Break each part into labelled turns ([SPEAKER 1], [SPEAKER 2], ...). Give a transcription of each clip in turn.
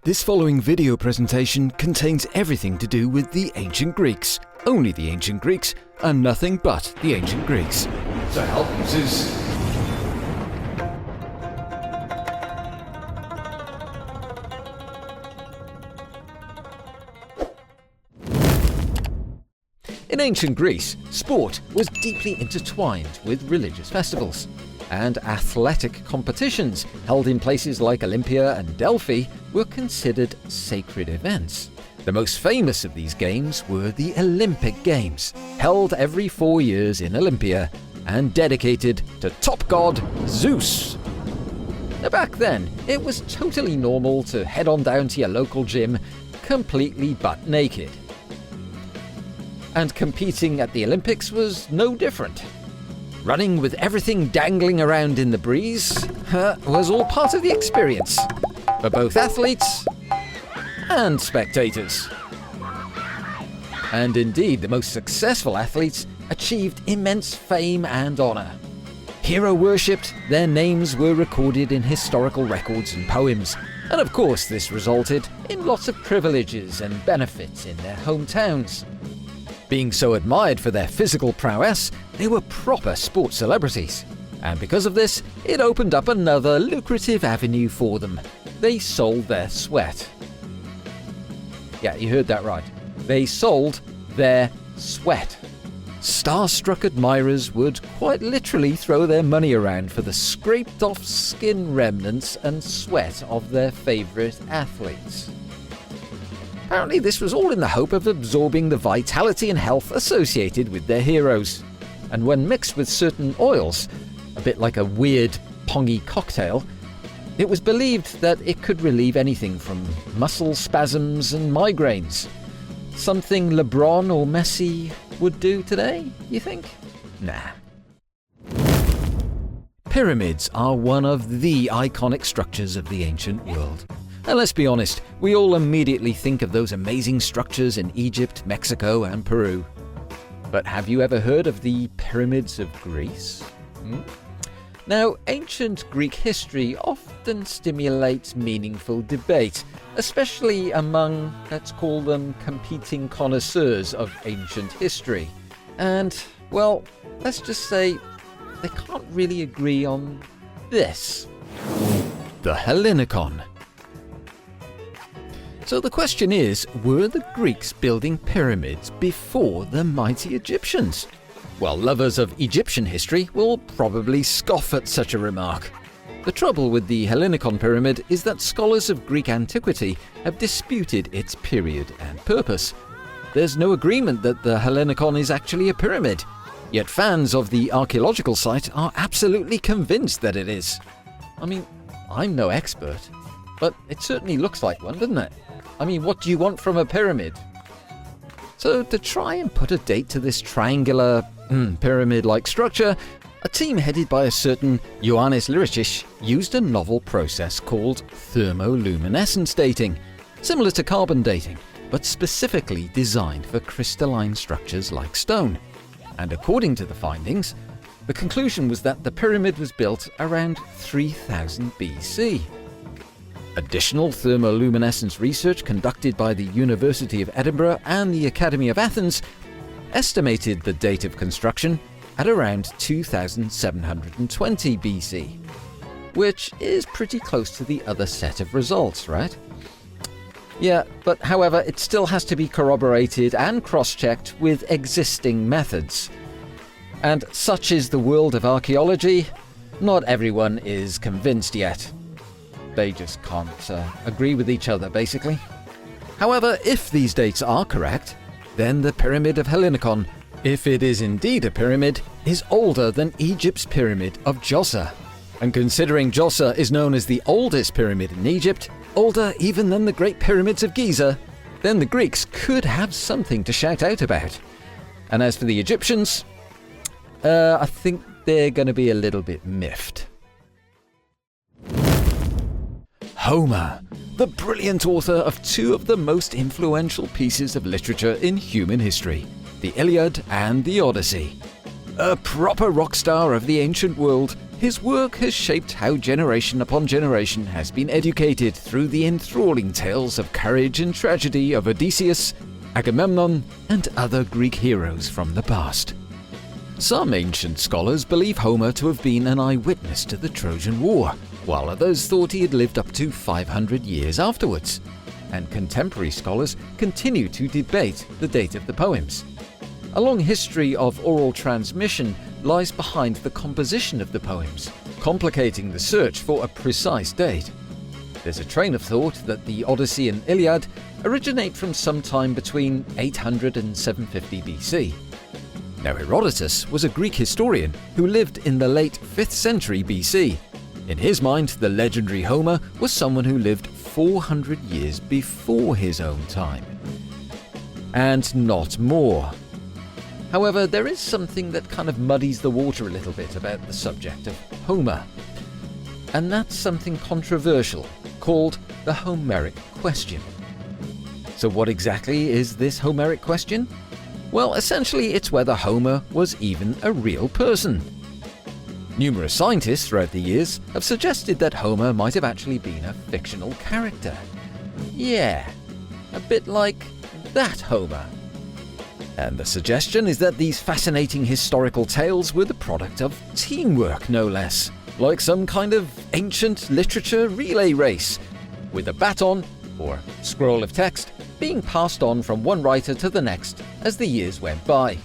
[SPEAKER 1] This following video presentation contains everything to do with the ancient Greeks, only the ancient Greeks, and nothing but the ancient Greeks. So help you, Zeus. In ancient Greece, sport was deeply intertwined with religious festivals, and athletic competitions held in places like Olympia and Delphi were considered sacred events. The most famous of these games were the Olympic Games, held every 4 years in Olympia and dedicated to top god Zeus. Now, back then, it was totally normal to head on down to your local gym completely butt naked. And competing at the Olympics was no different. Running with everything dangling around in the breeze was all part of the experience for both athletes and spectators. And indeed, the most successful athletes achieved immense fame and honor. Hero worshipped, their names were recorded in historical records and poems, and of course this resulted in lots of privileges and benefits in their hometowns. Being so admired for their physical prowess, they were proper sports celebrities. And because of this, it opened up another lucrative avenue for them. They sold their sweat. Yeah, you heard that right. They sold their sweat. Starstruck admirers would quite literally throw their money around for the scraped-off skin remnants and sweat of their favorite athletes. Apparently, this was all in the hope of absorbing the vitality and health associated with their heroes. And when mixed with certain oils, a bit like a weird, pongy cocktail, it was believed that it could relieve anything from muscle spasms and migraines. Something LeBron or Messi would do today, you think? Nah. Pyramids are one of the iconic structures of the ancient world. And let's be honest, we all immediately think of those amazing structures in Egypt, Mexico, and Peru. But have you ever heard of the pyramids of Greece? Now, ancient Greek history often stimulates meaningful debate, especially among, let's call them, competing connoisseurs of ancient history. And, well, let's just say they can't really agree on this. The Hellenicon. So the question is, were the Greeks building pyramids before the mighty Egyptians? Well, lovers of Egyptian history will probably scoff at such a remark. The trouble with the Hellenicon pyramid is that scholars of Greek antiquity have disputed its period and purpose. There's no agreement that the Hellenicon is actually a pyramid, yet fans of the archaeological site are absolutely convinced that it is. I mean, I'm no expert, but it certainly looks like one, doesn't it? I mean, what do you want from a pyramid? So to try and put a date to this triangular, pyramid-like structure, a team headed by a certain Ioannis Lyricich used a novel process called thermoluminescence dating, similar to carbon dating, but specifically designed for crystalline structures like stone. And according to the findings, the conclusion was that the pyramid was built around 3000 BC. Additional thermoluminescence research conducted by the University of Edinburgh and the Academy of Athens estimated the date of construction at around 2720 BC, which is pretty close to the other set of results, right? Yeah, but however, it still has to be corroborated and cross-checked with existing methods. And such is the world of archaeology, not everyone is convinced yet. They just can't agree with each other, basically. However, if these dates are correct, then the Pyramid of Hellenicon, if it is indeed a pyramid, is older than Egypt's Pyramid of Djoser. And considering Djoser is known as the oldest pyramid in Egypt, older even than the Great Pyramids of Giza, then the Greeks could have something to shout out about. And as for the Egyptians, I think they're going to be a little bit miffed. Homer, the brilliant author of two of the most influential pieces of literature in human history, the Iliad and the Odyssey. A proper rock star of the ancient world, His work has shaped how generation upon generation has been educated through the enthralling tales of courage and tragedy of Odysseus, Agamemnon, and other Greek heroes from the past. Some ancient scholars believe Homer to have been an eyewitness to the Trojan War, while others thought he had lived up to 500 years afterwards. And contemporary scholars continue to debate the date of the poems. A long history of oral transmission lies behind the composition of the poems, complicating the search for a precise date. There's a train of thought that the Odyssey and Iliad originate from sometime between 800 and 750 BC. Now, Herodotus was a Greek historian who lived in the late 5th century BC. In his mind, the legendary Homer was someone who lived 400 years before his own time. And not more. However, there is something that kind of muddies the water a little bit about the subject of Homer. And that's something controversial, called the Homeric question. So what exactly is this Homeric question? Well, essentially it's whether Homer was even a real person. Numerous scientists throughout the years have suggested that Homer might have actually been a fictional character. Yeah, a bit like that Homer. And the suggestion is that these fascinating historical tales were the product of teamwork, no less, like some kind of ancient literature relay race, with a baton, or scroll of text, being passed on from one writer to the next as the years went by.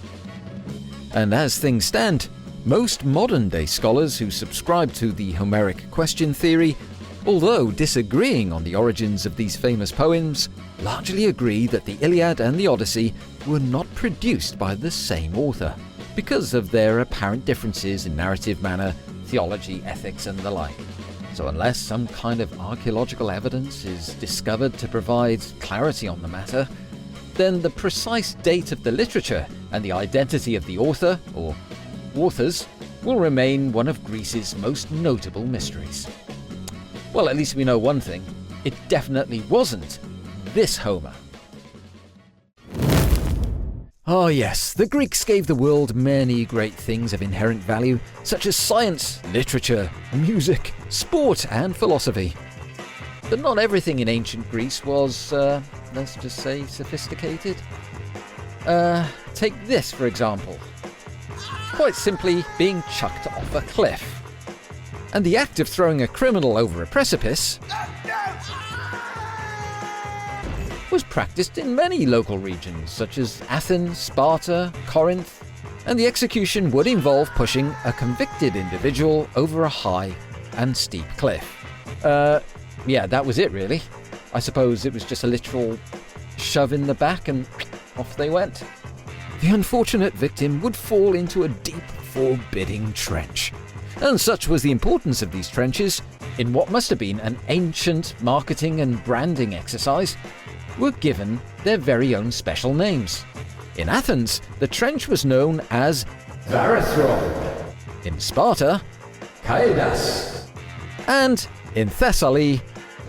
[SPEAKER 1] And as things stand, most modern-day scholars who subscribe to the Homeric question theory, although disagreeing on the origins of these famous poems, largely agree that the Iliad and the Odyssey were not produced by the same author, because of their apparent differences in narrative manner, theology, ethics, and the like. So unless some kind of archaeological evidence is discovered to provide clarity on the matter, then the precise date of the literature and the identity of the author, or authors, will remain one of Greece's most notable mysteries. Well, at least we know one thing. It definitely wasn't this Homer. Oh yes, the Greeks gave the world many great things of inherent value, such as science, literature, music, sport, and philosophy. But not everything in ancient Greece was, let's just say, sophisticated. Take this, for example. Quite simply being chucked off a cliff. And the act of throwing a criminal over a precipice was practiced in many local regions, such as Athens, Sparta, Corinth, and the execution would involve pushing a convicted individual over a high and steep cliff. Yeah, that was it really. I suppose it was just a literal shove in the back and off they went. The unfortunate victim would fall into a deep, forbidding trench. And such was the importance of these trenches, in what must have been an ancient marketing and branding exercise, were given their very own special names. In Athens, the trench was known as Varathron. In Sparta, Kaidas. And in Thessaly,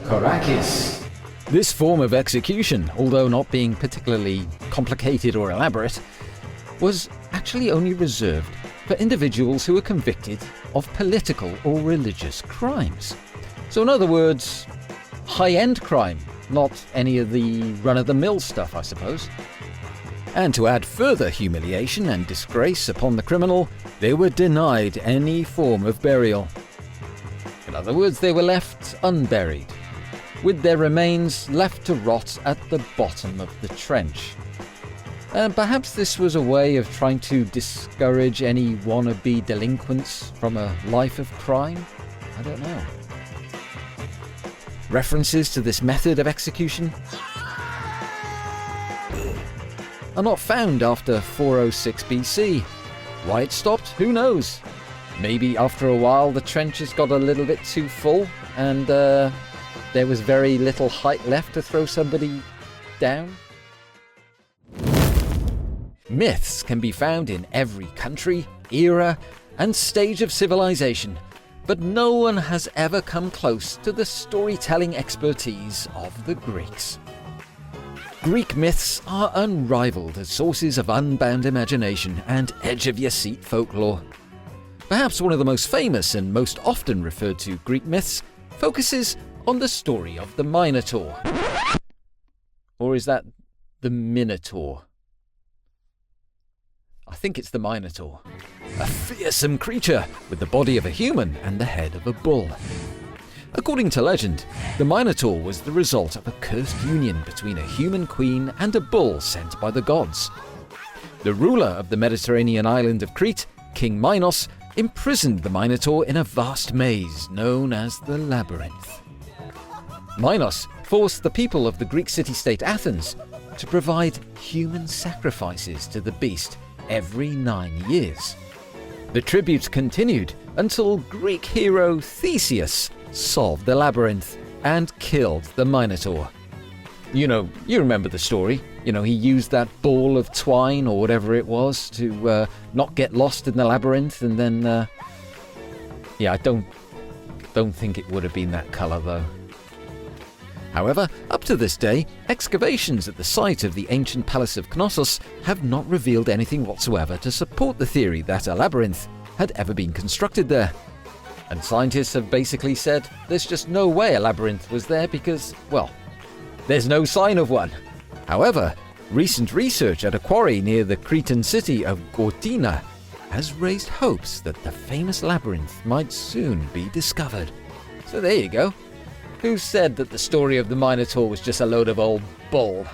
[SPEAKER 1] Korakis. This form of execution, although not being particularly complicated or elaborate, was actually only reserved for individuals who were convicted of political or religious crimes. So in other words, high-end crime, not any of the run-of-the-mill stuff, I suppose. And to add further humiliation and disgrace upon the criminal, they were denied any form of burial. In other words, they were left unburied, with their remains left to rot at the bottom of the trench. And perhaps this was a way of trying to discourage any wannabe delinquents from a life of crime? I don't know. References to this method of execution are not found after 406 BC. Why it stopped? Who knows? Maybe after a while the trenches got a little bit too full and there was very little height left to throw somebody down. Myths can be found in every country, era, and stage of civilization, but no one has ever come close to the storytelling expertise of the Greeks. Greek myths are unrivaled as sources of unbound imagination and edge-of-your-seat folklore. Perhaps one of the most famous and most often referred to Greek myths focuses on the story of the Minotaur. Or is that the Minotaur? I think it's the Minotaur. A fearsome creature with the body of a human and the head of a bull. According to legend, the Minotaur was the result of a cursed union between a human queen and a bull sent by the gods. The ruler of the Mediterranean island of Crete, King Minos, imprisoned the Minotaur in a vast maze known as the Labyrinth. Minos forced the people of the Greek city-state Athens to provide human sacrifices to the beast every 9 years. The tribute continued until Greek hero Theseus solved the labyrinth and killed the Minotaur. You remember the story. He used that ball of twine or whatever it was to not get lost in the labyrinth, and then I don't think it would have been that colour though. However, up to this day, excavations at the site of the ancient palace of Knossos have not revealed anything whatsoever to support the theory that a labyrinth had ever been constructed there. And scientists have basically said there's just no way a labyrinth was there because, well, there's no sign of one. However, recent research at a quarry near the Cretan city of Gortyna has raised hopes that the famous labyrinth might soon be discovered. So there you go. Who said that the story of the Minotaur was just a load of old bull?